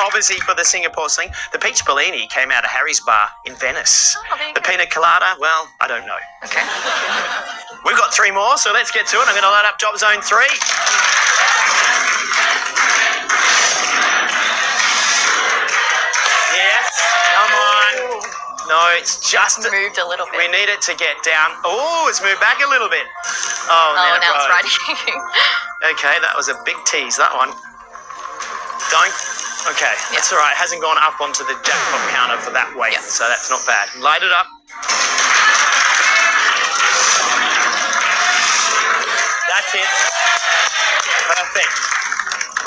obviously for the Singapore sling. The peach Bellini came out of Harry's bar in Venice. Oh, there you the go. pina colada, well, I don't know. Okay. We've got 3 more, so let's get to it. I'm going to load up Drop Zone 3. Yes, come on. No, it's just... Moved a little bit. We need it to get down. Oh, it's moved back a little bit. Oh, now it's riding. Okay, that was a big tease, that one. Don't... Okay, that's all right. It hasn't gone up onto the jackpot counter for that weight, so that's not bad. Light it up. That's it. Perfect.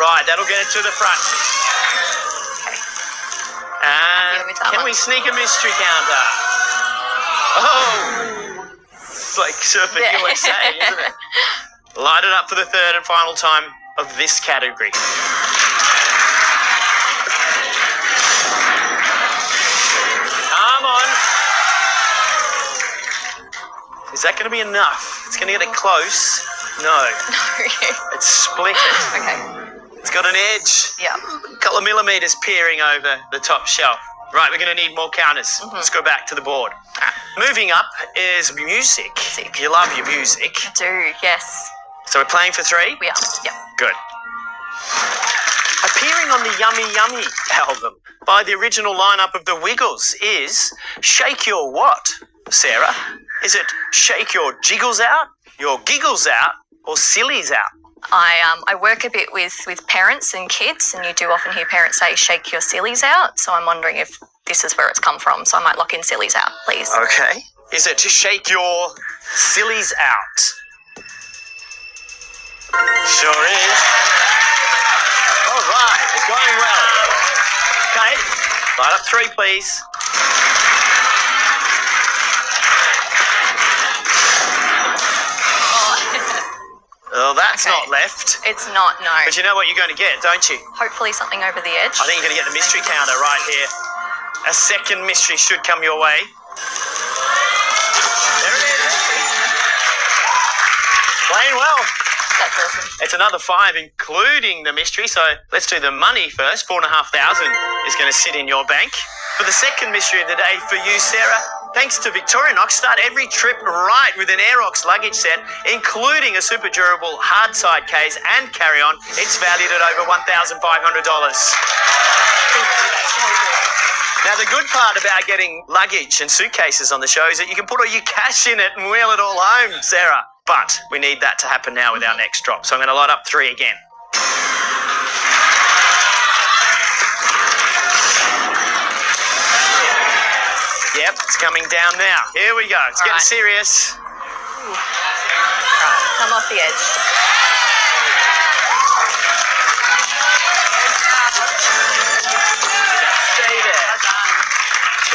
Right, that'll get it to the front. And can we sneak a mystery counter? Oh! It's like Surfing USA, isn't it? Light it up for the third and final time of this category. Come on. Is that going to be enough? It's going to get it close. No. It's split it. Okay. It's got an edge. Yeah. A couple of millimetres peering over the top shelf. Right, we're going to need more counters. Let's go back to the board. Moving up is music. You love your music. I do, yes. So we're playing for 3? We are, yeah. Good. Appearing on the Yummy Yummy album by the original lineup of the Wiggles is Shake Your What, Sarah? Is it Shake Your Jiggles Out, Your Giggles Out, or Sillies Out? I work a bit with parents and kids, and you do often hear parents say, shake your sillies out. So I'm wondering if this is where it's come from. So I might lock in sillies out, please. Okay. Is it to shake your sillies out? Sure is. All right. It's going well. Okay. Light up 3, please. Oh, that's not left. It's not, no. But you know what you're going to get, don't you? Hopefully something over the edge. I think you're going to get the mystery counter right here. A second mystery should come your way. There it is. Playing well. That's awesome. It's another 5, including the mystery. So let's do the money first. 4,500 is going to sit in your bank. For the second mystery of the day for you, Sarah, thanks to Victorinox, start every trip right with an Aerox luggage set, including a super durable hard side case and carry-on. It's valued at over $1,500. Now, the good part about getting luggage and suitcases on the show is that you can put all your cash in it and wheel it all home, Sarah. But we need that to happen now with our next drop. So I'm going to light up 3 again. Yep, it's coming down now. Here we go. It's getting serious. Right, come off the edge. Stay there.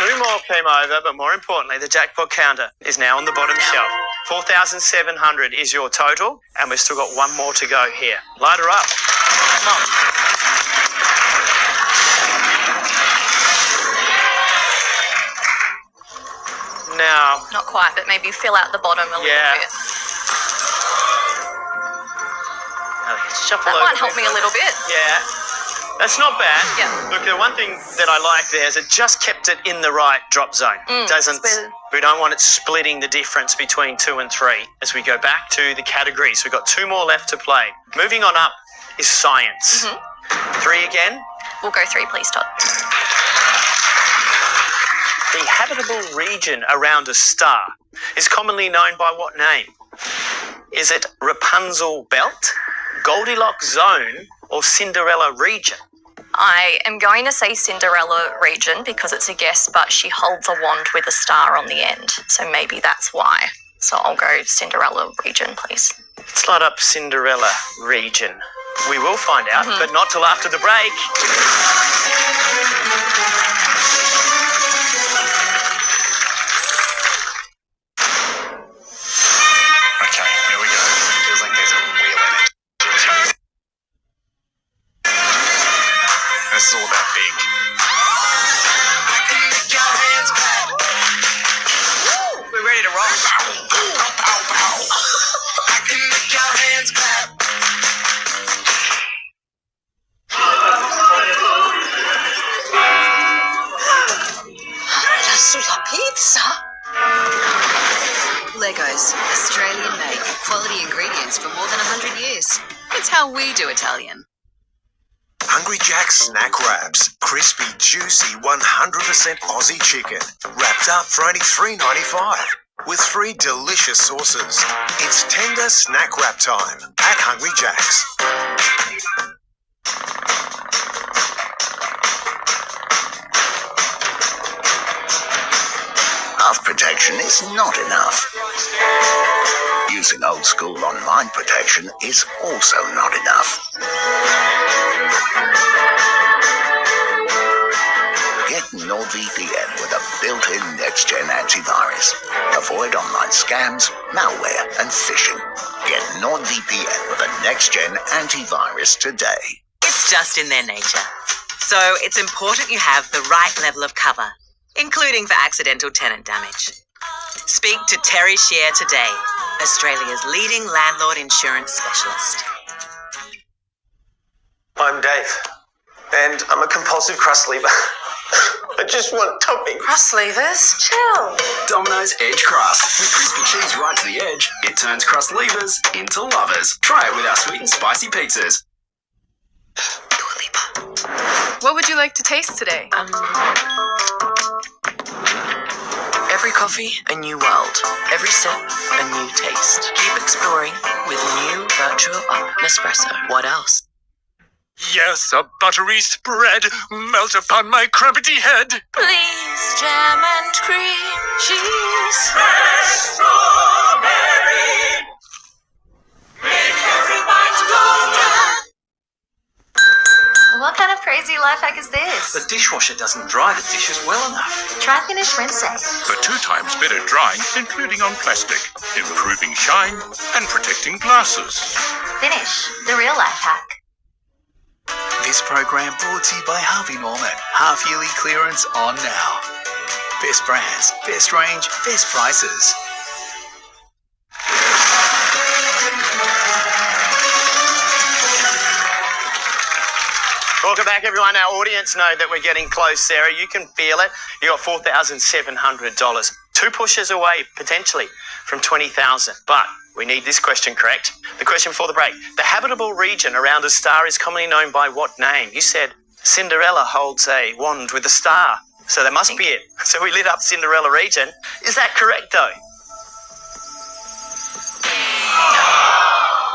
2 more came over, but more importantly, the jackpot counter is now on the bottom shelf. 4,700 is your total, and we've still got 1 more to go here. Light her up. Come on. Now, Not quite, but maybe fill out the bottom a little bit. Shuffle That over might help me a little bit. Yeah. That's not bad. Yeah. Look, the one thing that I like there is it just kept it in the right drop zone. We don't want it splitting the difference between 2 and 3 as we go back to the categories. We've got 2 more left to play. Moving on up is science. 3 again. We'll go 3, please, Todd. The habitable region around a star is commonly known by what name? Is it Rapunzel Belt, Goldilocks Zone, or Cinderella Region? I am going to say Cinderella region because it's a guess, but she holds a wand with a star on the end. So maybe that's why. So I'll go Cinderella region, please. Let's light up Cinderella Region. We will find out, but not till after the break. Okay, here we go. Feels like there's a wheel in it. This is all about big. I can make your hands clap. We're ready to rock. I can make your hands clap. It's how we do Italian. Hungry Jack's snack wraps. Crispy, juicy, 100% Aussie chicken. Wrapped up for only $3.95. With 3 delicious sauces. It's tender snack wrap time at Hungry Jack's. Half protection is not enough. Using old school online protection is also not enough. Get NordVPN with a built-in next-gen antivirus. Avoid online scams, malware, and phishing. Get NordVPN with a next-gen antivirus today. It's just in their nature. So it's important you have the right level of cover, including for accidental tenant damage. Speak to Terry Shear today, Australia's leading landlord insurance specialist. I'm Dave, and I'm a compulsive crust lever. I just want topping. Crust levers, chill. Domino's Edge Crust. With crispy cheese right to the edge, it turns crust levers into lovers. Try it with our sweet and spicy pizzas. What would you like to taste today? Every coffee, a new world. Every sip, a new taste. Keep exploring with new Virtual Up Nespresso. What else? Yes, a buttery spread. Melt upon my crumpety head. Please, jam and cream cheese. Fresh strawberry. Make every bite golden. What kind of crazy life hack is this? The dishwasher doesn't dry the dishes well enough. Try Finish Rinse Safe. For 2 times better drying, including on plastic, improving shine and protecting glasses. Finish, the real life hack. This program brought to you by Harvey Norman. Half-yearly clearance on now. Best brands, best range, best prices. Welcome back, everyone. Our audience know that we're getting close, Sarah. You can feel it. You got $4,700. 2 pushes away, potentially, from $20,000. But we need this question correct. The question before the break. The habitable region around a star is commonly known by what name? You said Cinderella holds a wand with a star. So that must be it. So we lit up Cinderella region. Is that correct, though?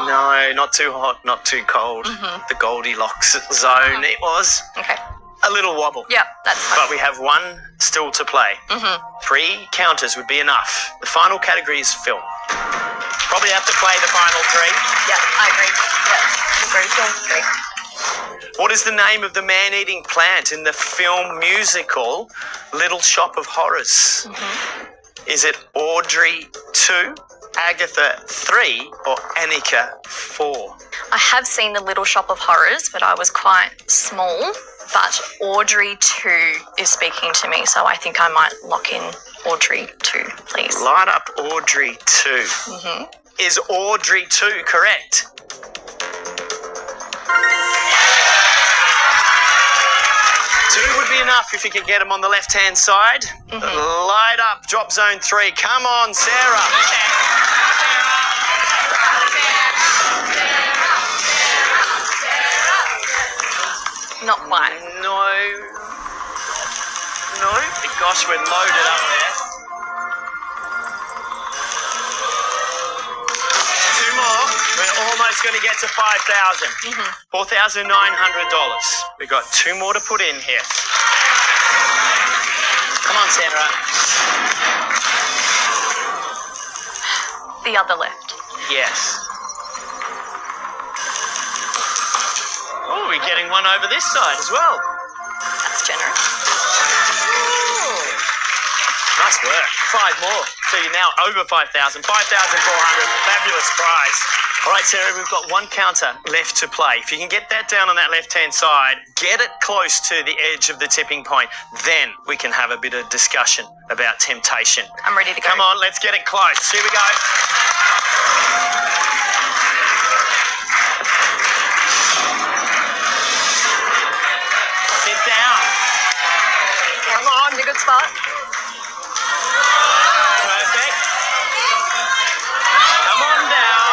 No, not too hot, not too cold. The Goldilocks zone, it was. Okay. A little wobble. Yep, that's fine. But we have 1 still to play. 3 counters would be enough. The final category is film. Probably have to play the final 3. Yeah, I agree. Yeah, agree. What is the name of the man-eating plant in the film musical Little Shop of Horrors? Is it Audrey 2, Agatha 3, or Annika 4? I have seen The Little Shop of Horrors, but I was quite small. But Audrey 2 is speaking to me, so I think I might lock in Audrey 2, please. Light up Audrey 2. Is Audrey 2 correct? Two would be enough if you could get them on the left-hand side. Light up drop zone 3. Come on, Sarah. Not quite. No. Gosh, we're loaded up there. 2 more. We're almost going to get to $5,000. $4,900. We've got 2 more to put in here. Come on, Sarah. The other left. Yes. Oh, we're getting one over this side as well. That's generous. Nice work. 5 more. So you're now over 5,000. 5,400. Fabulous prize. All right, Sarah, we've got 1 counter left to play. If you can get that down on that left-hand side, get it close to the edge of the tipping point, then we can have a bit of discussion about temptation. I'm ready to go. Come on, let's get it close. Here we go. Sit down. Come on. In a good spot. Perfect. Come on down.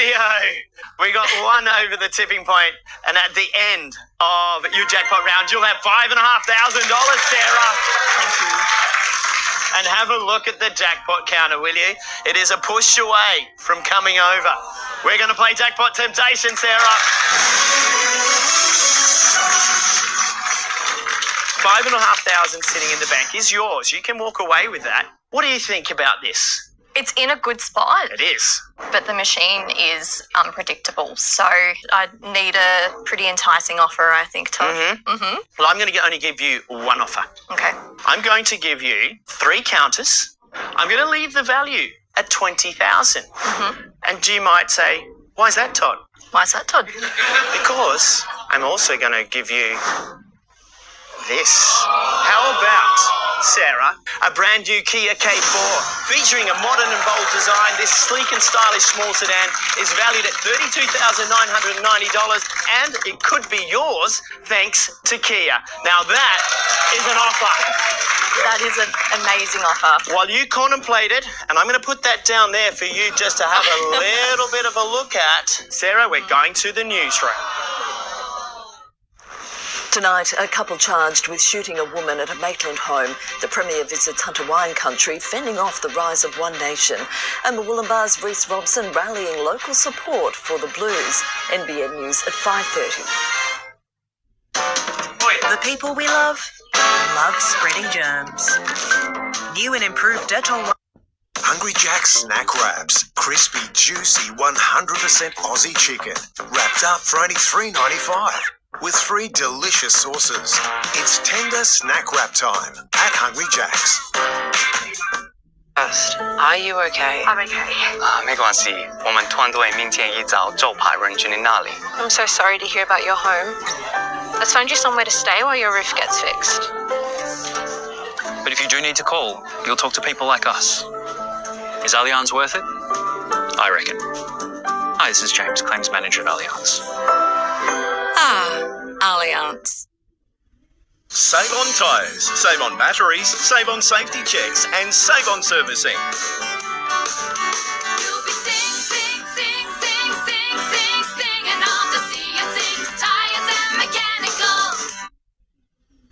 Willio, we got one over the tipping point, and at the end of your jackpot round, you'll have $5,500, Sarah. Thank you. And have a look at the jackpot counter, will you? It is a push away from coming over. We're going to play Jackpot Temptation, Sarah. $5,500 sitting in the bank is yours. You can walk away with that. What do you think about this? It's in a good spot, It is. but the machine is unpredictable. So I need a pretty enticing offer, I think, Todd. Well, I'm going to only give you one offer. Okay. I'm going to give you 3 counters. I'm going to leave the value at 20,000. And you might say, why is that, Todd? Why is that, Todd? Because I'm also going to give you this. How about, Sarah, a brand new Kia K4 featuring a modern and bold design? This sleek and stylish small sedan is valued at $32,990 and it could be yours thanks to Kia. Now that is an offer. That is an amazing offer. While you contemplate it, and I'm going to put that down there for you just to have a little bit of a look at, Sarah, we're going to the newsroom. Tonight, a couple charged with shooting a woman at a Maitland home. The Premier visits Hunter Wine Country, fending off the rise of One Nation. And the Wollumbar's Reece Robson rallying local support for the Blues. NBN News at 5:30. The people we love spreading germs. New and improved Dettol. Hungry Jack's Snack Wraps. Crispy, juicy, 100% Aussie chicken. Wrapped up for only $3.95. With 3 delicious sauces. It's tender snack wrap time at Hungry Jack's. Are you okay? I'm okay. 没关系，我们团队明天一早就派人去你那里。 I'm so sorry to hear about your home. Let's find you somewhere to stay while your roof gets fixed. But if you do need to call, you'll talk to people like us. Is Allianz worth it? I reckon. Hi, this is James, Claims Manager at Allianz. Allianz. Save on tyres, save on batteries, save on safety checks, and save on servicing.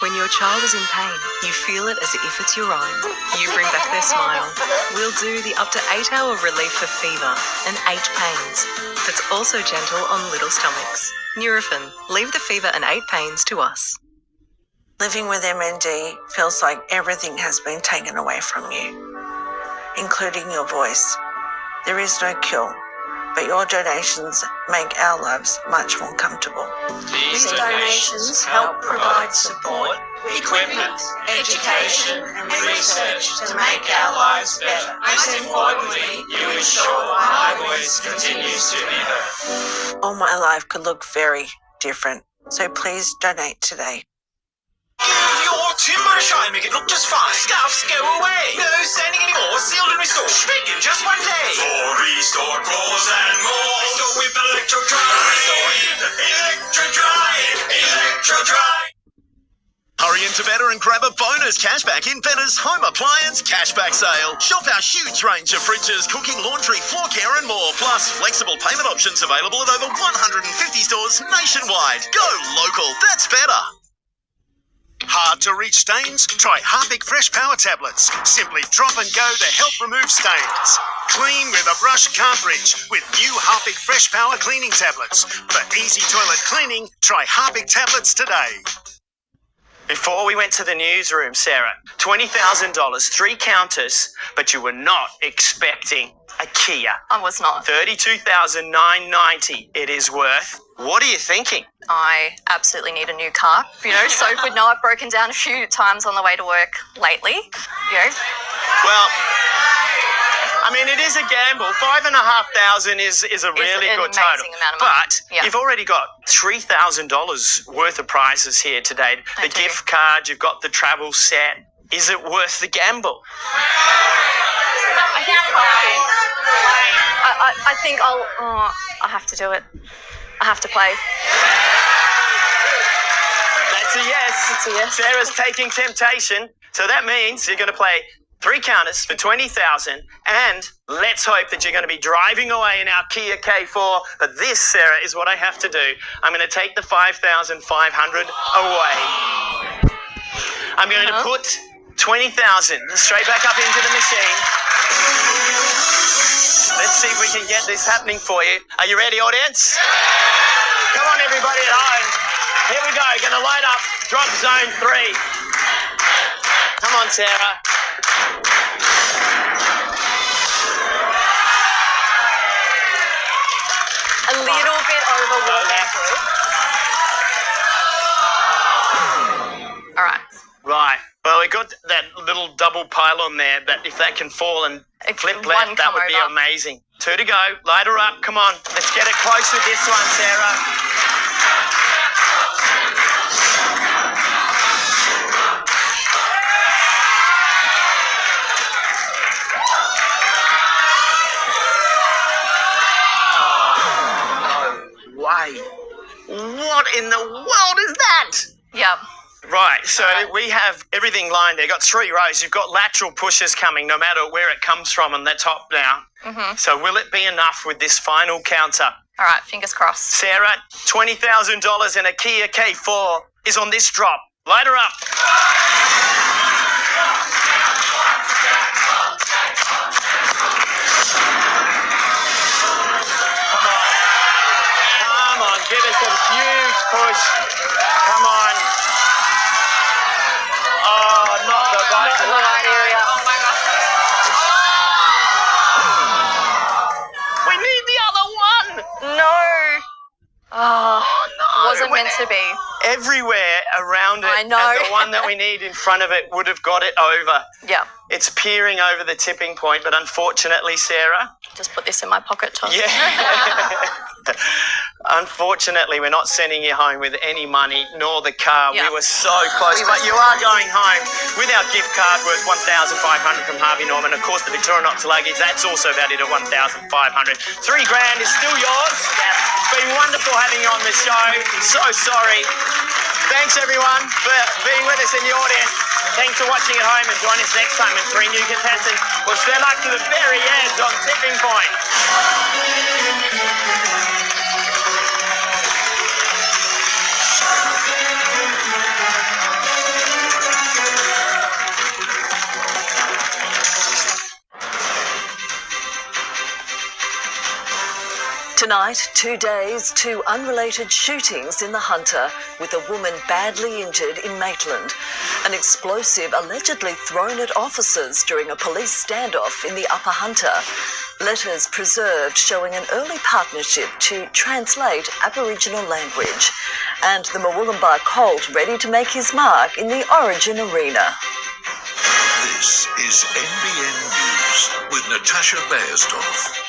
When your child is in pain, you feel it as if it's your own. You bring back their smile. We'll do the up to 8-hour relief for fever and 8 pains. That's also gentle on little stomachs. Nurofen. Leave the fever and 8 pains to us. Living with MND feels like everything has been taken away from you, including your voice. There is no cure, but your donations make our lives much more comfortable. These donations help provide support, equipment, education and research to make our lives better. Most importantly, you ensure my voice continues to be heard. All my life could look very different, so please donate today. Give your timber a shine, make it look just fine. Scuffs go away. No sanding anymore. Sealed and restored. Shrink in just one day. For restored floors and more. Restore with Electro Dry. Restore with Electro Dry. Electro Dry. Hurry into Better and grab a bonus cashback in Better's Home Appliance Cashback Sale. Shop our huge range of fridges, cooking, laundry, floor care and more. Plus, flexible payment options available at over 150 stores nationwide. Go local. That's better. Hard to reach stains? Try Harpic Fresh Power Tablets. Simply drop and go to help remove stains. Clean with a brush cartridge with new Harpic Fresh Power Cleaning Tablets. For easy toilet cleaning, try Harpic Tablets today. Before we went to the newsroom, Sarah, $20,000, 3 counters, but you were not expecting a Kia. I was not. $32,990 it is worth. What are you thinking? I absolutely need a new car. So would know I've broken down a few times on the way to work lately. Well, I mean, it is a gamble. $5,500 is a really good total. Amount of money. But you've already got $3,000 worth of prizes here today. The gift card, you've got the travel set. Is it worth the gamble? I think I have to do it. I have to play. That's a yes. It's a yes. Sarah's taking temptation. So that means you're going to play 3 counters for 20,000, and let's hope that you're going to be driving away in our Kia K4. But this, Sarah, is what I have to do. I'm going to take the 5,500 away. I'm going to put 20,000 straight back up into the machine. Let's see if we can get this happening for you. Are you ready, audience? Come on, everybody at home. Here we go. Going to load up drop zone 3. Come on, Sarah. A little bit overwhelming. All right. Right. Well, we got that little double pylon there, but if that can fall and flip left, that would be amazing. 2 to go. Light her up. Come on. Let's get it close with this one, Sarah. No way. What in the world is that? Yep. Right, so we have everything lined there. Got 3 rows. You've got lateral pushes coming no matter where it comes from on the top now. So will it be enough with this final counter? All right, fingers crossed. Sarah, $20,000 in a Kia K4 is on this drop. Light her up. Come on, give us a huge push. Come on. Oh, not the right area. Oh my God. We need the other one. No. Oh, no. Wasn't meant to be. Everywhere around it. I know. And the one that we need in front of it would have got it over. Yeah. It's peering over the tipping point, but unfortunately, Sarah. Just put this in my pocket, Tom. Yeah. Unfortunately, we're not sending you home with any money, nor the car. Yeah. We were so close, but you are going home with our gift card worth $1,500 from Harvey Norman. Of course, the Victorinox luggage, that's also valued at $1,500. $3,000 is still yours. It's been wonderful having you on the show. I'm so sorry. Thanks, everyone, for being with us in the audience. Thanks for watching at home, and join us next time when 3 new contestants will stand up to the very edge on Tipping Point. Tonight, 2 days, 2 unrelated shootings in the Hunter, with a woman badly injured in Maitland. An explosive allegedly thrown at officers during a police standoff in the Upper Hunter. Letters preserved showing an early partnership to translate Aboriginal language. And the Murwillumbah Colt ready to make his mark in the Origin Arena. This is NBN News with Natasha Beyersdorf.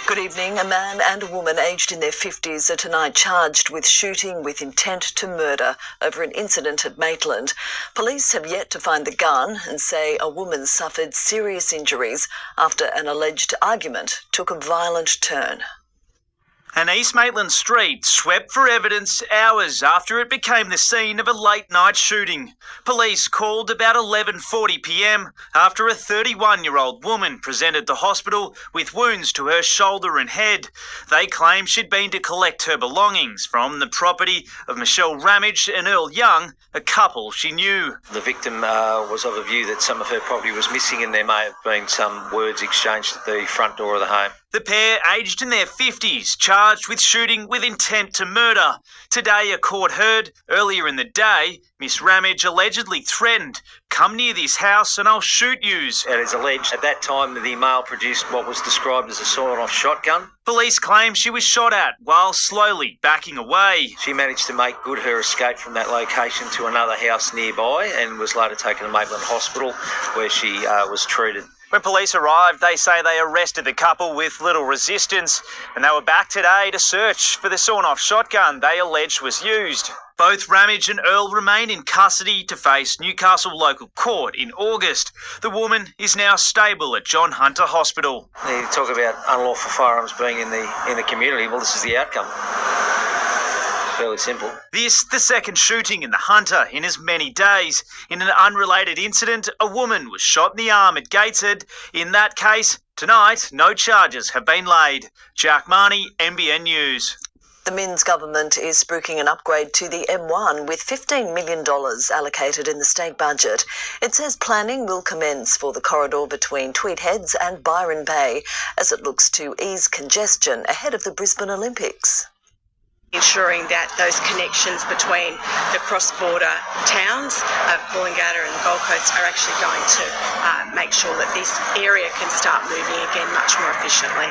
Good evening. A man and a woman aged in their 50s are tonight charged with shooting with intent to murder over an incident at Maitland. Police have yet to find the gun and say a woman suffered serious injuries after an alleged argument took a violent turn. An East Maitland street swept for evidence hours after it became the scene of a late-night shooting. Police called about 11:40 p.m. after a 31-year-old woman presented to hospital with wounds to her shoulder and head. They claim she'd been to collect her belongings from the property of Michelle Ramage and Earl Young, a couple she knew. The victim was of a view that some of her property was missing, and there may have been some words exchanged at the front door of the home. The pair, aged in their 50s, charged with shooting with intent to murder. Today, a court heard, earlier in the day, Miss Ramage allegedly threatened, "Come near this house and I'll shoot yous." It is alleged at that time the male produced what was described as a sawed-off shotgun. Police claim she was shot at while slowly backing away. She managed to make good her escape from that location to another house nearby and was later taken to Maitland Hospital, where she was treated. When police arrived, they say they arrested the couple with little resistance, and they were back today to search for the sawn-off shotgun they alleged was used. Both Ramage and Earl remain in custody to face Newcastle local court in August. The woman is now stable at John Hunter Hospital. You talk about unlawful firearms being in the community. Well, this is the outcome. fairly simple. This, the second shooting in the Hunter in as many days. In an unrelated incident, a woman was shot in the arm at Gateshead. In that case, tonight, no charges have been laid. Jack Marnie, NBN News. The Minns government is spruiking an upgrade to the M1 with $15 million allocated in the state budget. It says planning will commence for the corridor between Tweed Heads and Byron Bay as it looks to ease congestion ahead of the Brisbane Olympics. Ensuring that those connections between the cross-border towns of Coolangatta and the Gold Coast are actually going to make sure that this area can start moving again much more efficiently.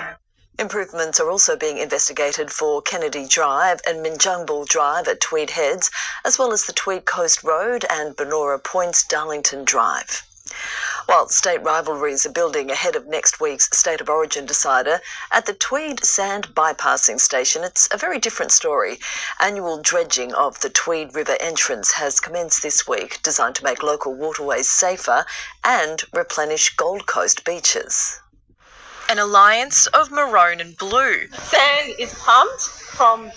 Improvements are also being investigated for Kennedy Drive and Minjungbal Drive at Tweed Heads, as well as the Tweed Coast Road and Benora Point's Darlington Drive. While state rivalries are building ahead of next week's State of Origin decider, at the Tweed Sand Bypassing Station, it's a very different story. Annual dredging of the Tweed River entrance has commenced this week, designed to make local waterways safer and replenish Gold Coast beaches. An alliance of maroon and blue. Sand is pumped from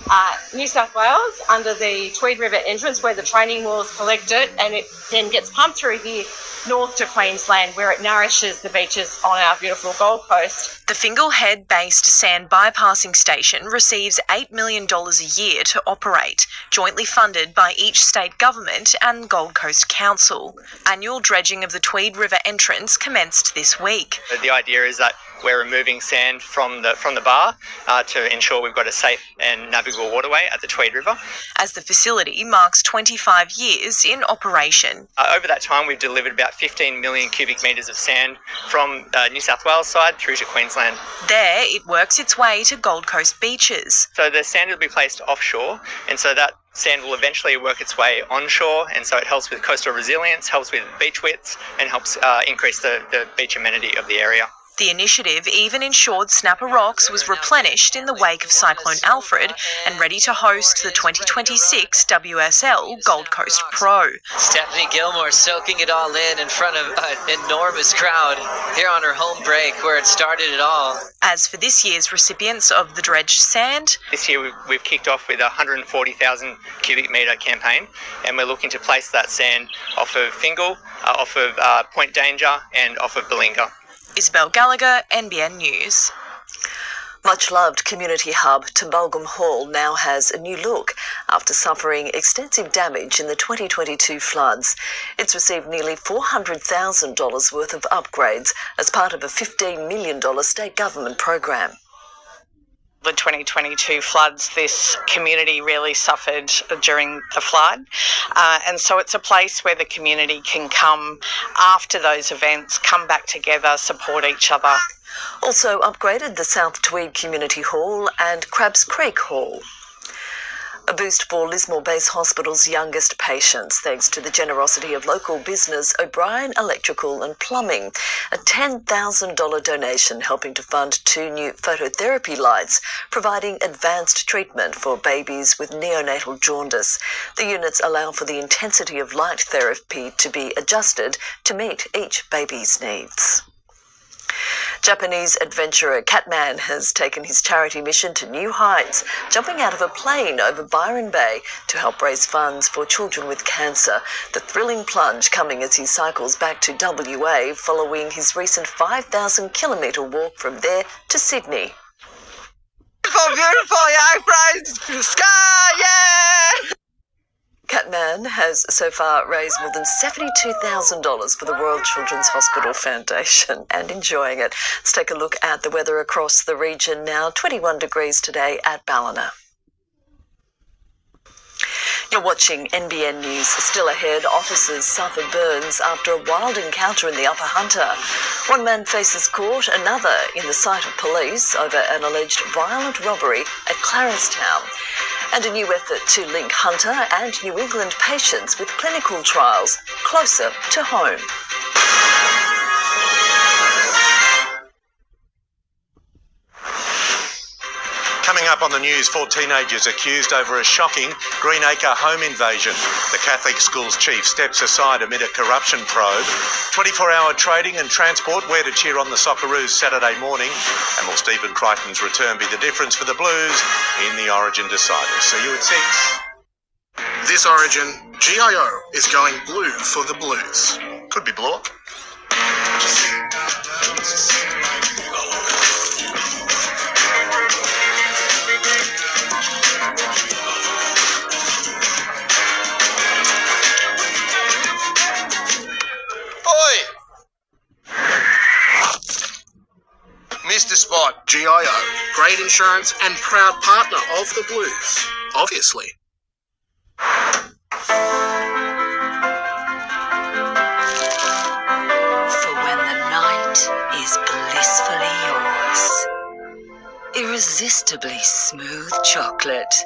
New South Wales under the Tweed River entrance where the training wall is collected, and it then gets pumped through here north to Queensland where it nourishes the beaches on our beautiful Gold Coast. The Fingal Head-based sand bypassing station receives $8 million a year to operate, jointly funded by each state government and Gold Coast Council. Annual dredging of the Tweed River entrance commenced this week. The idea is that we're removing sand from the bar to ensure we've got a safe and navigable waterway at the Tweed River. As the facility marks 25 years in operation. Over that time, we've delivered about 15 million cubic metres of sand from New South Wales side through to Queensland. There, it works its way to Gold Coast beaches. So the sand will be placed offshore, and so that sand will eventually work its way onshore, and so it helps with coastal resilience, helps with beach widths, and helps increase the beach amenity of the area. The initiative even ensured Snapper Rocks was replenished in the wake of Cyclone Alfred and ready to host the 2026 WSL Gold Coast Pro. Stephanie Gilmore soaking it all in front of an enormous crowd here on her home break where it started it all. As for this year's recipients of the dredged sand, this year we've kicked off with a 140,000 cubic metre campaign, and we're looking to place that sand off of Fingal, off of Point Danger and off of Balinga. Isabel Gallagher, NBN News. Much-loved community hub Tumbulgum Hall now has a new look after suffering extensive damage in the 2022 floods. It's received nearly $400,000 worth of upgrades as part of a $15 million state government program. The 2022 floods, this community really suffered during the flood. And so it's a place where the community can come after those events, come back together, support each other. Also upgraded the South Tweed Community Hall and Crabs Creek Hall. A boost for Lismore Base Hospital's youngest patients, thanks to the generosity of local business O'Brien Electrical and Plumbing. A $10,000 donation helping to fund 2 new phototherapy lights, providing advanced treatment for babies with neonatal jaundice. The units allow for the intensity of light therapy to be adjusted to meet each baby's needs. Japanese adventurer Catman has taken his charity mission to new heights, jumping out of a plane over Byron Bay to help raise funds for children with cancer. The thrilling plunge coming as he cycles back to WA following his recent 5,000-kilometre walk from there to Sydney. Beautiful, yeah, praise the sky, yeah! Catman has so far raised more than $72,000 for the Royal Children's Hospital Foundation and enjoying it. Let's take a look at the weather across the region now. 21 degrees today at Ballina. You're watching NBN News. Still ahead, officers suffer burns after a wild encounter in the Upper Hunter. One man faces court, another in the sight of police over an alleged violent robbery at Clarencetown. And a new effort to link Hunter and New England patients with clinical trials closer to home. Coming up Up on the news, 4 teenagers accused over a shocking Greenacre home invasion. The Catholic school's chief steps aside amid a corruption probe. 24-hour trading and transport, where to cheer on the Socceroos Saturday morning. And will Stephen Crichton's return be the difference for the Blues in the Origin deciders? See you at 6. This Origin, GIO is going blue for the Blues. Could be blue. Mr. Spot, GIO, great insurance and proud partner of the Blues, obviously. For when the night is blissfully yours, irresistibly smooth chocolate.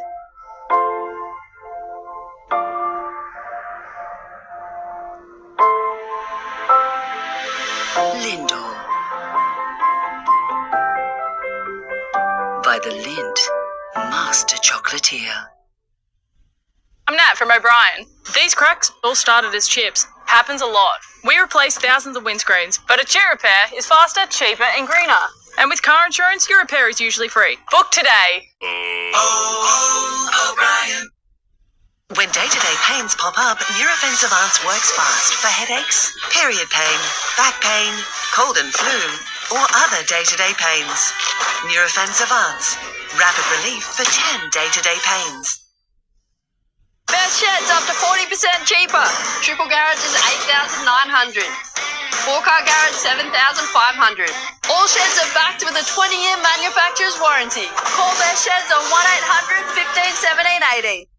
Lindor. By the Lind Master Chocolatier. I'm Nat from O'Brien. These cracks all started as chips. Happens a lot. We replace thousands of windscreens, but a chip repair is faster, cheaper and greener. And with car insurance, your repair is usually free. Book today. O'Brien. When day-to-day pains pop up, Nurofen Savance works fast for headaches, period pain, back pain, cold and flu, or other day-to-day pains. Nurofen Savance. Rapid relief for 10 day-to-day pains. Best sheds up to 40% cheaper. Triple garage is $8,900. 4-car garage $7,500. All sheds are backed with a 20-year manufacturer's warranty. Call Best Sheds on 1-800 15 17 80.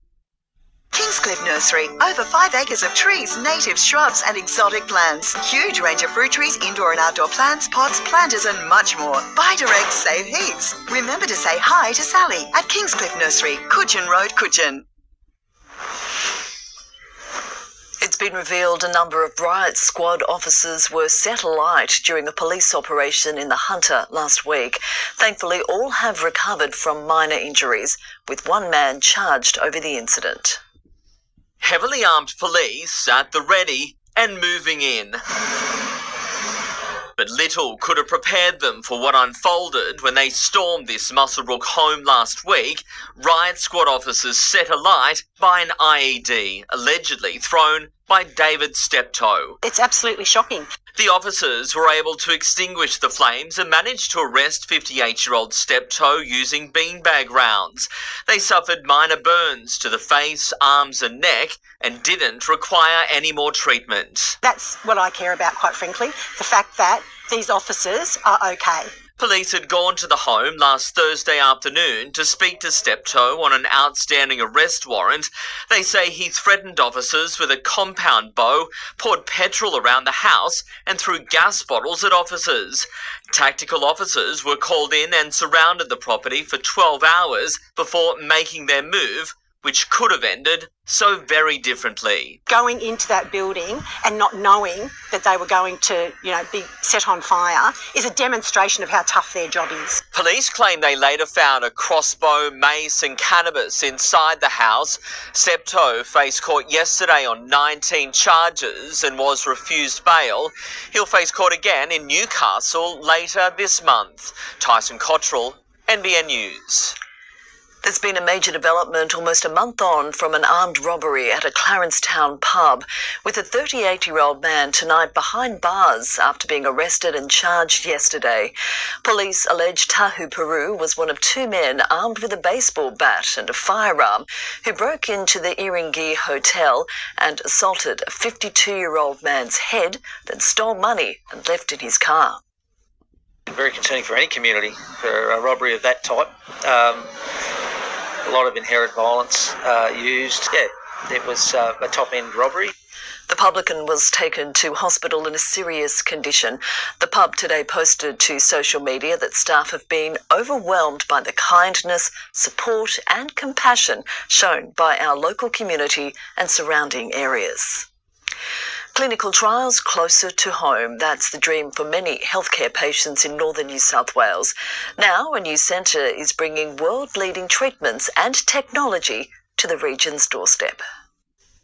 Kingscliff Nursery. Over 5 acres of trees, native shrubs and exotic plants. Huge range of fruit trees, indoor and outdoor plants, pots, planters and much more. Buy direct, save heaps. Remember to say hi to Sally at Kingscliff Nursery, Coogin Road, Coogin. It's been revealed a number of riot squad officers were set alight during a police operation in the Hunter last week. Thankfully, all have recovered from minor injuries, with one man charged over the incident. Heavily armed police at the ready and moving in. But little could have prepared them for what unfolded when they stormed this Muswellbrook home last week. Riot squad officers set alight by an IED, allegedly thrown by David Steptoe. It's absolutely shocking. The officers were able to extinguish the flames and managed to arrest 58-year-old Steptoe using beanbag rounds. They suffered minor burns to the face, arms and neck and didn't require any more treatment. That's what I care about, quite frankly, the fact that these officers are okay. Police had gone to the home last Thursday afternoon to speak to Steptoe on an outstanding arrest warrant. They say he threatened officers with a compound bow, poured petrol around the house and threw gas bottles at officers. Tactical officers were called in and surrounded the property for 12 hours before making their move, which could have ended so very differently. Going into that building and not knowing that they were going to, be set on fire is a demonstration of how tough their job is. Police claim they later found a crossbow, mace and cannabis inside the house. Steptoe faced court yesterday on 19 charges and was refused bail. He'll face court again in Newcastle later this month. Tyson Cottrell, NBN News. There's been a major development almost a month on from an armed robbery at a Clarencetown pub, with a 38-year-old man tonight behind bars after being arrested and charged yesterday. Police allege Tahu Peru was one of 2 men armed with a baseball bat and a firearm who broke into the Iringi Hotel and assaulted a 52-year-old man's head, then stole money and left in his car. Very concerning for any community, for a robbery of that type. A lot of inherent violence used. Yeah, it was a top-end robbery. The publican was taken to hospital in a serious condition. The pub today posted to social media that staff have been overwhelmed by the kindness, support and compassion shown by our local community and surrounding areas. Clinical trials closer to home. That's the dream for many healthcare patients in northern New South Wales. Now, a new centre is bringing world-leading treatments and technology to the region's doorstep.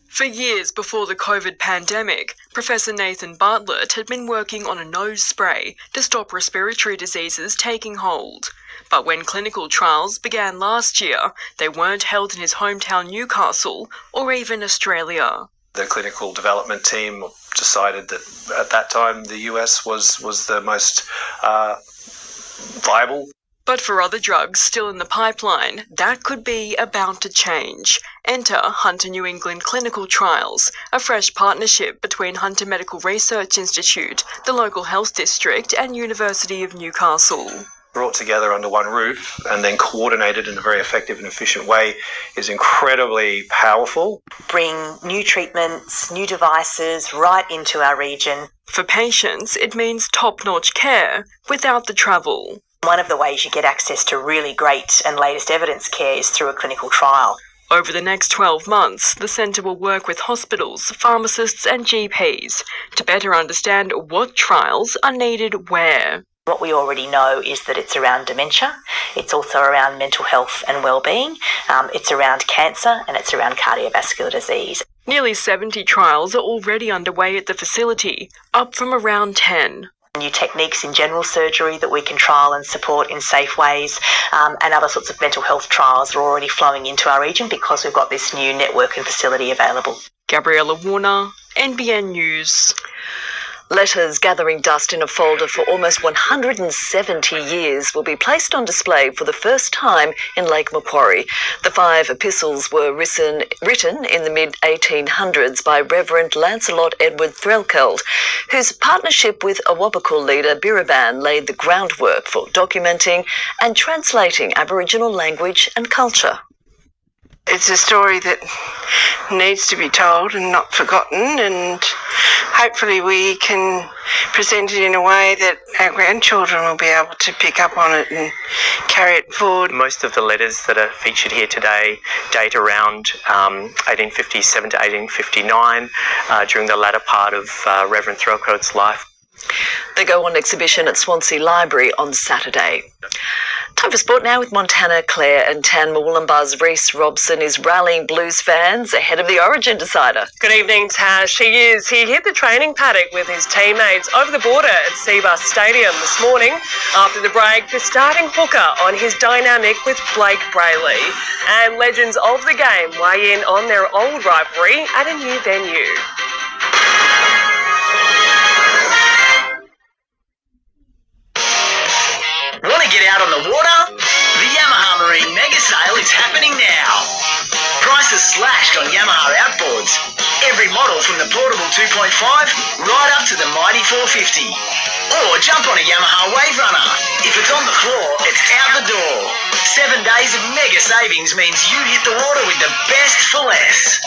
For years before the COVID pandemic, Professor Nathan Bartlett had been working on a nose spray to stop respiratory diseases taking hold. But when clinical trials began last year, they weren't held in his hometown Newcastle or even Australia. The clinical development team decided that at that time the US was the most viable. But for other drugs still in the pipeline, that could be about to change. Enter Hunter New England Clinical Trials, a fresh partnership between Hunter Medical Research Institute, the local health district and University of Newcastle. Brought together under one roof and then coordinated in a very effective and efficient way is incredibly powerful. Bring new treatments, new devices right into our region. For patients, it means top-notch care without the travel. One of the ways you get access to really great and latest evidence care is through a clinical trial. Over the next 12 months, the centre will work with hospitals, pharmacists and GPs to better understand what trials are needed where. What we already know is that it's around dementia, it's also around mental health and wellbeing, it's around cancer and it's around cardiovascular disease. Nearly 70 trials are already underway at the facility, up from around 10. New techniques in general surgery that we can trial and support in safe ways, and other sorts of mental health trials are already flowing into our region because we've got this new network and facility available. Gabriella Warner, NBN News. Letters gathering dust in a folder for almost 170 years will be placed on display for the first time in Lake Macquarie. The 5 epistles were written in the mid-1800s by Reverend Lancelot Edward Threlkeld, whose partnership with Awabakal leader Biraban laid the groundwork for documenting and translating Aboriginal language and culture. It's a story that needs to be told and not forgotten, and hopefully we can present it in a way that our grandchildren will be able to pick up on it and carry it forward. Most of the letters that are featured here today date around 1857 to 1859, during the latter part of Reverend Threlkeld's life. They go on exhibition at Swansea Library on Saturday. Time for sport now with Montanna Clare, and Tan Mawulamba's Reese Robson is rallying Blues fans ahead of the Origin decider. Good evening, Tash. He hit the training paddock with his teammates over the border at Seabus Stadium this morning. After the break, the starting hooker on his dynamic with Blake Brayley. And legends of the game weigh in on their old rivalry at a new venue. Want to get out on the water? The Yamaha Marine Mega Sale is happening now. Prices slashed on Yamaha outboards. Every model from the portable 2.5 right up to the mighty 450. Or jump on a Yamaha Wave Runner. If it's on the floor, it's out the door. 7 days of mega savings means you hit the water with the best for less.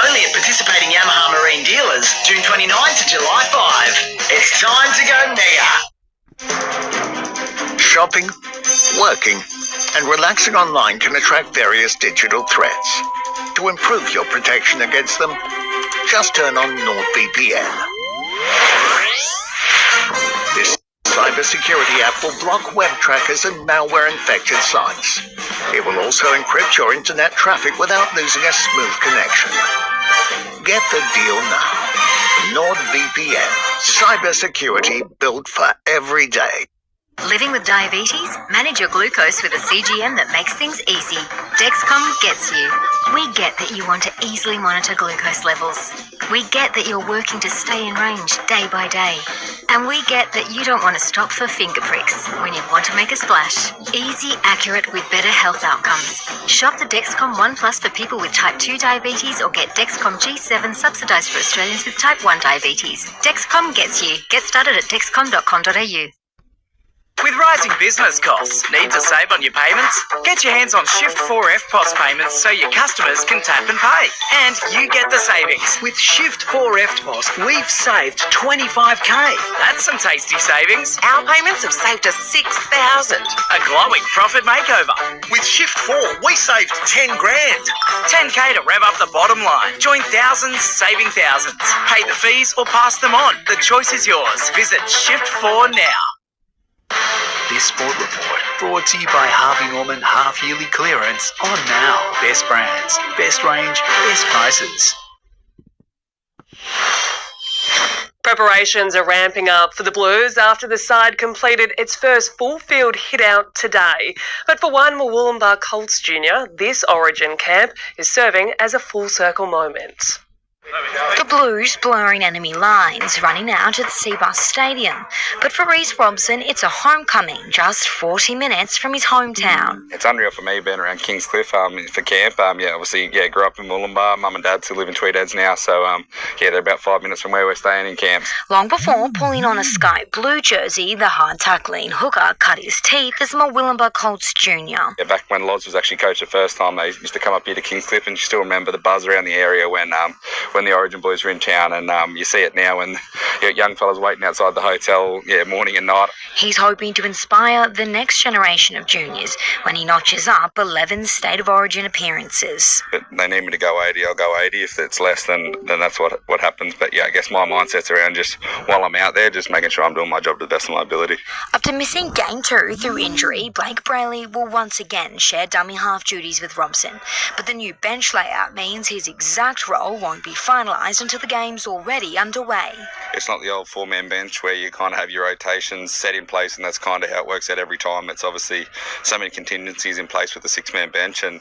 Only at participating Yamaha Marine dealers, June 29 to July 5. It's time to go mega. Shopping, working, and relaxing online can attract various digital threats. To improve your protection against them, just turn on NordVPN. This cybersecurity app will block web trackers and malware-infected sites. It will also encrypt your internet traffic without losing a smooth connection. Get the deal now. NordVPN, cybersecurity built for every day. Living with diabetes? Manage your glucose with a CGM that makes things easy. Dexcom gets you. We get that you want to easily monitor glucose levels. We get that you're working to stay in range day by day. And we get that you don't want to stop for finger pricks when you want to make a splash. Easy, accurate, with better health outcomes. Shop the Dexcom One Plus for people with type 2 diabetes, or get Dexcom G7 subsidised for Australians with type 1 diabetes. Dexcom gets you. Get started at dexcom.com.au. With rising business costs, need to save on your payments? Get your hands on Shift 4 EFTPOS payments so your customers can tap and pay. And you get the savings. With Shift 4 EFTPOS, we've saved $25,000. That's some tasty savings. Our payments have saved us $6,000. A glowing profit makeover. With Shift 4, we saved $10,000. $10K to rev up the bottom line. Join thousands, saving thousands. Pay the fees or pass them on. The choice is yours. Visit Shift 4 now. This Sport Report brought to you by Harvey Norman half-yearly clearance on Now. Best brands, best range, best prices. Preparations are ramping up for the Blues after the side completed its first full-field hit-out today. But for one Wollongbar Colts junior, this Origin camp is serving as a full-circle moment. The Blues blurring enemy lines, running out at Seabus Stadium. But for Reece Robson, it's a homecoming just 40 minutes from his hometown. It's unreal for me being around Kingscliff for camp. Obviously, grew up in Wollongbar. Mum and Dad still live in Tweedheads now, so they're about 5 minutes from where we're staying in camp. Long before pulling on a Sky Blue jersey, the hard-tackling hooker cut his teeth as a Wollongbar Colts junior. Yeah, back when Loz was actually coached the first time, they used to come up here to Kingscliff, and you still remember the buzz around the area when the Origin Blues were in town, and you see it now when young fellas waiting outside the hotel, morning and night. He's hoping to inspire the next generation of juniors when he notches up 11 State of Origin appearances. But they need me to go 80, I'll go 80. If it's less, then that's what happens. But I guess my mindset's around just while I'm out there, just making sure I'm doing my job to the best of my ability. After missing Game 2 through injury, Blake Brayley will once again share dummy half duties with Robson. But the new bench layout means his exact role won't be finalised until the game's already underway. It's not the old four-man bench where you kind of have your rotations set in place, and that's kind of how it works out every time. It's obviously so many contingencies in place with the six-man bench, and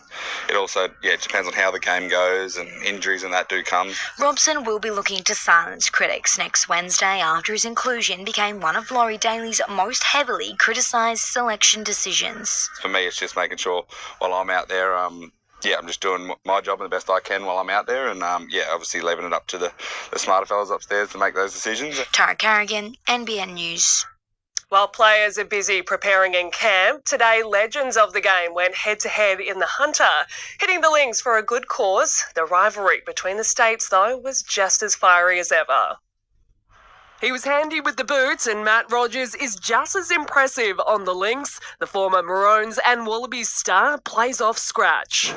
it also it depends on how the game goes, and injuries and that do come. Robson will be looking to silence critics next Wednesday after his inclusion became one of Laurie Daly's most heavily criticised selection decisions. For me, it's just making sure while I'm out there, I'm just doing my job the best I can while I'm out there, and obviously leaving it up to the smarter fellas upstairs to make those decisions. Tara Carrigan, NBN News. While players are busy preparing in camp, today legends of the game went head-to-head in the Hunter, hitting the links for a good cause. The rivalry between the states, though, was just as fiery as ever. He was handy with the boots, and Matt Rogers is just as impressive on the links. The former Maroons and Wallabies star plays off scratch.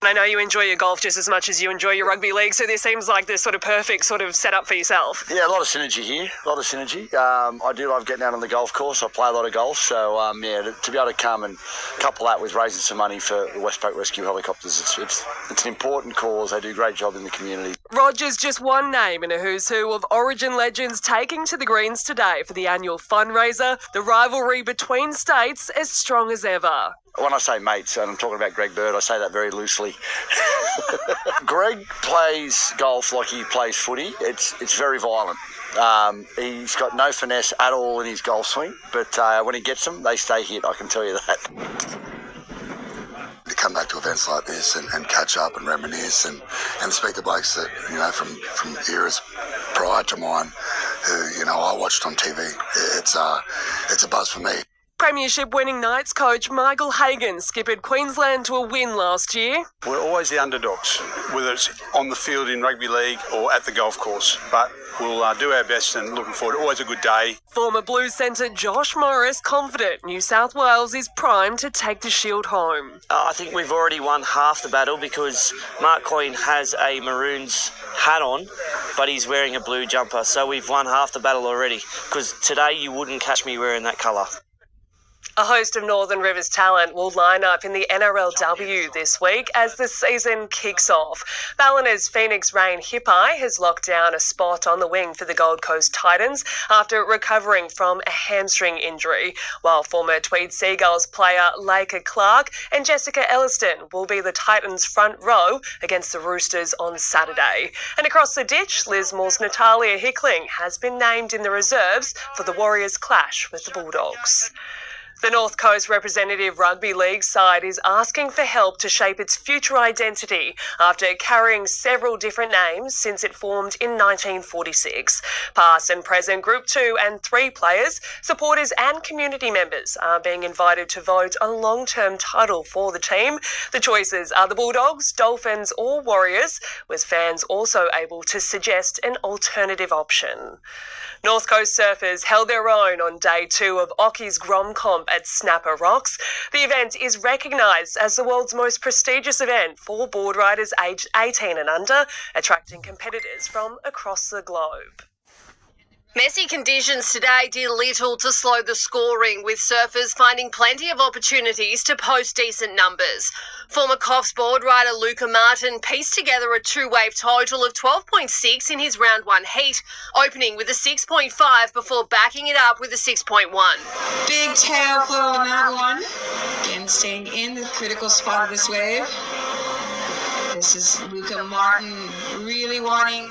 I know you enjoy your golf just as much as you enjoy your rugby league, so this seems like the sort of perfect sort of setup for yourself. Yeah, a lot of synergy here, a lot of synergy. I do love getting out on the golf course. I play a lot of golf, so to be able to come and couple that with raising some money for the Westpac Rescue Helicopters, it's an important cause. They do a great job in the community. Rogers just one name in a who's who of Origin legends taking to the greens today for the annual fundraiser. The rivalry between states as strong as ever. When I say mates, and I'm talking about Greg Bird, I say that very loosely. Greg plays golf like he plays footy. It's very violent. He's got no finesse at all in his golf swing, but when he gets them, they stay hit, I can tell you that. To come back to events like this and catch up and reminisce and speak to blokes that, from eras prior to mine who, I watched on TV. It's a buzz for me. Premiership winning Knights coach Michael Hagan skippered Queensland to a win last year. We're always the underdogs, whether it's on the field in rugby league or at the golf course, but we'll do our best and looking forward. Always a good day. Former Blues centre Josh Morris confident New South Wales is primed to take the Shield home. I think we've already won half the battle because Mark Coyne has a Maroons hat on, but he's wearing a blue jumper, so we've won half the battle already because today you wouldn't catch me wearing that colour. A host of Northern Rivers talent will line up in the NRLW this week as the season kicks off. Ballina's Phoenix Rain Hippai has locked down a spot on the wing for the Gold Coast Titans after recovering from a hamstring injury, while former Tweed Seagulls player Laker Clark and Jessica Elliston will be the Titans' front row against the Roosters on Saturday. And across the ditch, Lismore's Natalia Hickling has been named in the reserves for the Warriors' clash with the Bulldogs. The North Coast Representative Rugby League side is asking for help to shape its future identity after carrying several different names since it formed in 1946. Past and present Group 2 and 3 players, supporters and community members are being invited to vote on a long-term title for the team. The choices are the Bulldogs, Dolphins or Warriors, with fans also able to suggest an alternative option. North Coast surfers held their own on day 2 of Ocky's Grom Comp at Snapper Rocks. The event is recognised as the world's most prestigious event for board riders aged 18 and under, attracting competitors from across the globe. Messy conditions today did little to slow the scoring, with surfers finding plenty of opportunities to post decent numbers. Former Coffs board rider Luca Martin pieced together a two-wave total of 12.6 in his round 1 heat, opening with a 6.5 before backing it up with a 6.1. Big tail flow on that one. Again, staying in the critical spot of this wave. This is Luca Martin really wanting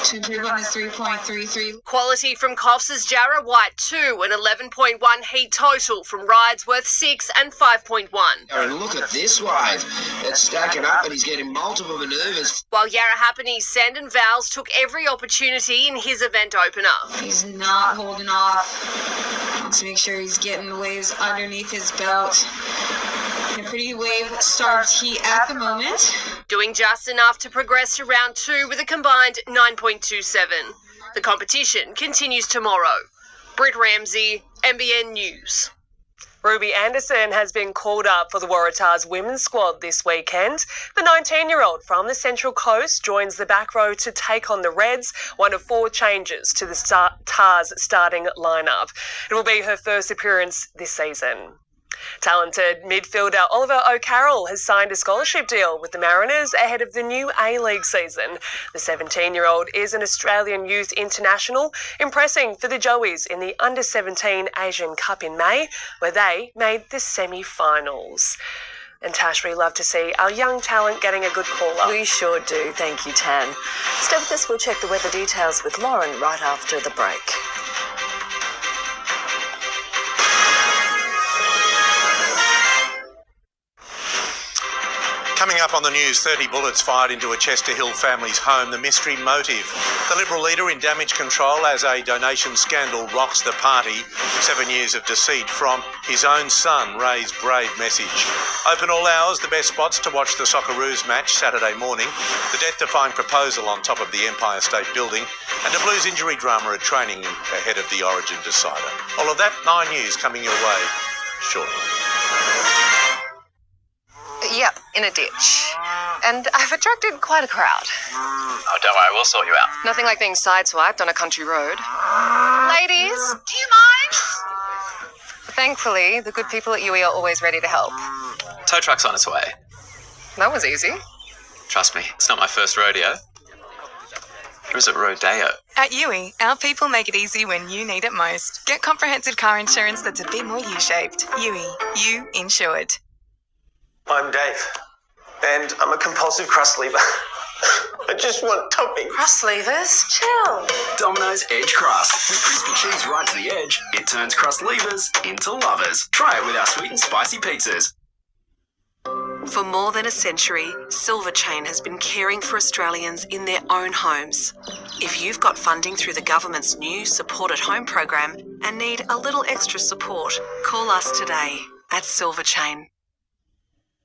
to improve on his 3.33. Quality from Coffs' Jarrah White 2, an 11.1 heat total from rides worth 6 and 5.1. And look at this wave. It's stacking up and he's getting multiple manoeuvres. While Yarrahappini's Sandon Vowles took every opportunity in his event opener. He's not holding off. Wants to make sure he's getting the waves underneath his belt. In a pretty wave-starved heat at the moment. Doing just enough to progress to round 2 with a combined 9.27. The competition continues tomorrow. Britt Ramsey, NBN News. Ruby Anderson has been called up for the Waratahs women's squad this weekend. The 19-year-old from the Central Coast joins the back row to take on the Reds, one of 4 changes to the Tars starting lineup. It will be her first appearance this season. Talented midfielder Oliver O'Carroll has signed a scholarship deal with the Mariners ahead of the new A-League season. The 17-year-old is an Australian youth international, impressing for the Joeys in the Under-17 Asian Cup in May, where they made the semi-finals. And Tash, we love to see our young talent getting a good call-up. We sure do. Thank you, Tan. Stay with us. We'll check the weather details with Lauren right after the break. Coming up on the news, 30 bullets fired into a Chester Hill family's home, the mystery motive. The Liberal leader in damage control as a donation scandal rocks the party. 7 years of deceit from his own son, Ray's brave message. Open all hours, the best spots to watch the Socceroos match Saturday morning. The death-defying proposal on top of the Empire State Building. And a Blues injury drama at training ahead of the Origin decider. All of that, 9 News coming your way shortly. Yep, in a ditch. And I've attracted quite a crowd. Oh, don't worry, we'll sort you out. Nothing like being sideswiped on a country road. Ladies, do you mind? Thankfully, the good people at UE are always ready to help. Tow truck's on its way. That was easy. Trust me, it's not my first rodeo. Or is it rodeo? At UE, our people make it easy when you need it most. Get comprehensive car insurance that's a bit more U-shaped. UE, you insured. I'm Dave, and I'm a compulsive crust lever. I just want topping. Crust levers? Chill. Domino's Edge Crust. With crispy cheese right to the edge, it turns crust levers into lovers. Try it with our sweet and spicy pizzas. For more than a century, Silver Chain has been caring for Australians in their own homes. If you've got funding through the government's new Support at Home program and need a little extra support, call us today at Silver Chain.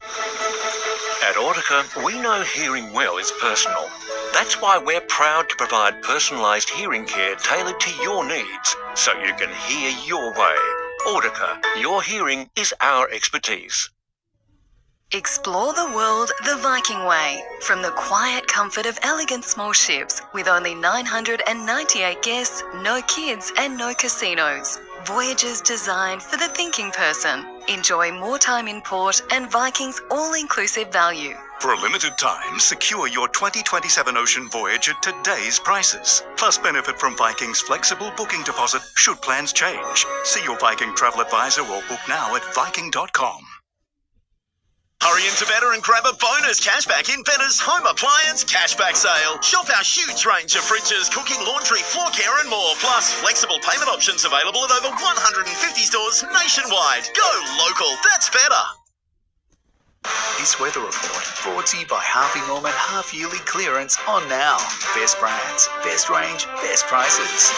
At Audica, we know hearing well is personal. That's why we're proud to provide personalised hearing care tailored to your needs, so you can hear your way. Audica, your hearing is our expertise. Explore the world the Viking way, from the quiet comfort of elegant small ships with only 998 guests, no kids and no casinos. Voyages designed for the thinking person. Enjoy more time in port and Viking's all-inclusive value. For a limited time, secure your 2027 ocean voyage at today's prices. Plus benefit from Viking's flexible booking deposit should plans change. See your Viking travel advisor or book now at Viking.com. Hurry into Better and grab a bonus cashback in Better's Home Appliance Cashback Sale. Shop our huge range of fridges, cooking, laundry, floor care and more. Plus, flexible payment options available at over 150 stores nationwide. Go local, that's better. This weather report brought to you by Harvey Norman half-yearly clearance on now. Best brands, best range, best prices.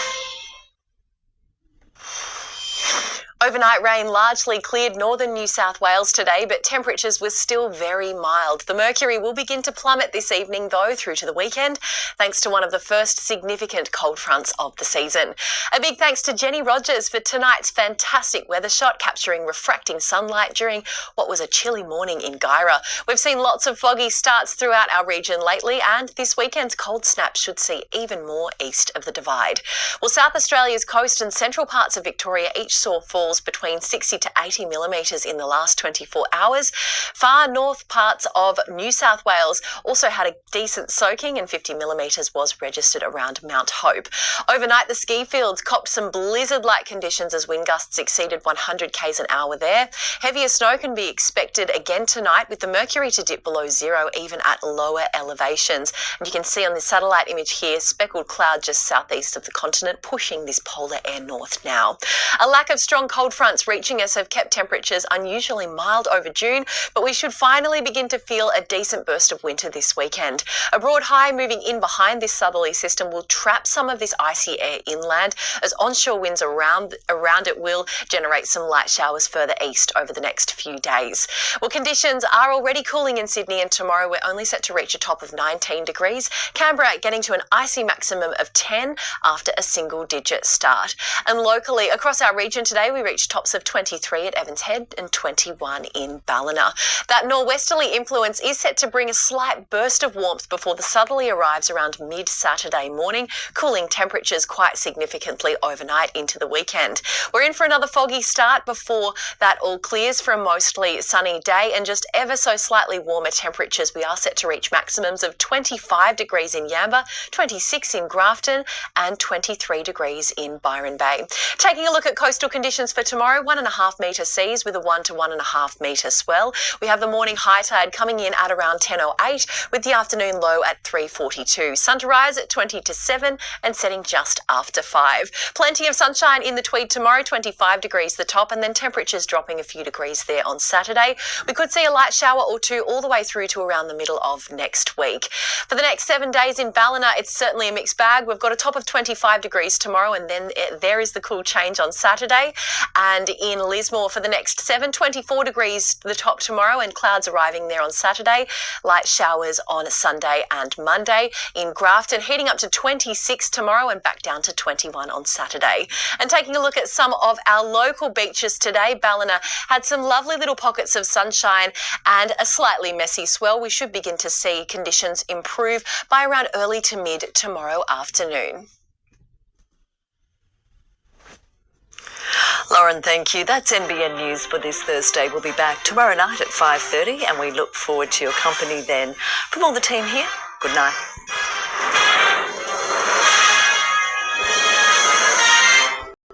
Overnight rain largely cleared northern New South Wales today, but temperatures were still very mild. The mercury will begin to plummet this evening, though, through to the weekend, thanks to one of the first significant cold fronts of the season. A big thanks to Jenny Rogers for tonight's fantastic weather shot, capturing refracting sunlight during what was a chilly morning in Guyra. We've seen lots of foggy starts throughout our region lately, and this weekend's cold snap should see even more east of the divide. Well, South Australia's coast and central parts of Victoria each saw falls between 60 to 80 millimetres in the last 24 hours. Far north parts of New South Wales also had a decent soaking, and 50 millimetres was registered around Mount Hope. Overnight, the ski fields copped some blizzard-like conditions as wind gusts exceeded 100 k's an hour there. Heavier snow can be expected again tonight, with the mercury to dip below zero even at lower elevations. And you can see on the satellite image here, speckled cloud just southeast of the continent pushing this polar air north now. A lack of strong cold fronts reaching us have kept temperatures unusually mild over June, but we should finally begin to feel a decent burst of winter this weekend. A broad high moving in behind this southerly system will trap some of this icy air inland, as onshore winds around it will generate some light showers further east over the next few days. Well, conditions are already cooling in Sydney, and tomorrow we're only set to reach a top of 19 degrees. Canberra getting to an icy maximum of 10 after a single-digit start. And locally across our region today, we reached tops of 23 at Evans Head and 21 in Ballina. That norwesterly influence is set to bring a slight burst of warmth before the southerly arrives around mid-Saturday morning, cooling temperatures quite significantly overnight into the weekend. We're in for another foggy start before that all clears for a mostly sunny day, and just ever so slightly warmer temperatures. We are set to reach maximums of 25 degrees in Yamba, 26 in Grafton and 23 degrees in Byron Bay. Taking a look at coastal conditions for tomorrow, 1.5 metre seas with a 1 to 1.5 metre swell. We have the morning high tide coming in at around 10:08 with the afternoon low at 3:42. Sun to rise at 20 to 7 and setting just after 5. Plenty of sunshine in the Tweed tomorrow, 25 degrees the top, and then temperatures dropping a few degrees there on Saturday. We could see a light shower or two all the way through to around the middle of next week. For the next 7 days in Ballina, it's certainly a mixed bag. We've got a top of 25 degrees tomorrow, and then there is the cool change on Saturday. And in Lismore for the next 7, 24 degrees the top tomorrow, and clouds arriving there on Saturday. Light showers on Sunday and Monday. In Grafton, heating up to 26 tomorrow and back down to 21 on Saturday. And taking a look at some of our local beaches today, Ballina had some lovely little pockets of sunshine and a slightly messy swell. We should begin to see conditions improve by around early to mid tomorrow afternoon. Lauren, thank you. That's NBN News for this Thursday. We'll be back tomorrow night at 5:30, and we look forward to your company then. From all the team here, good night.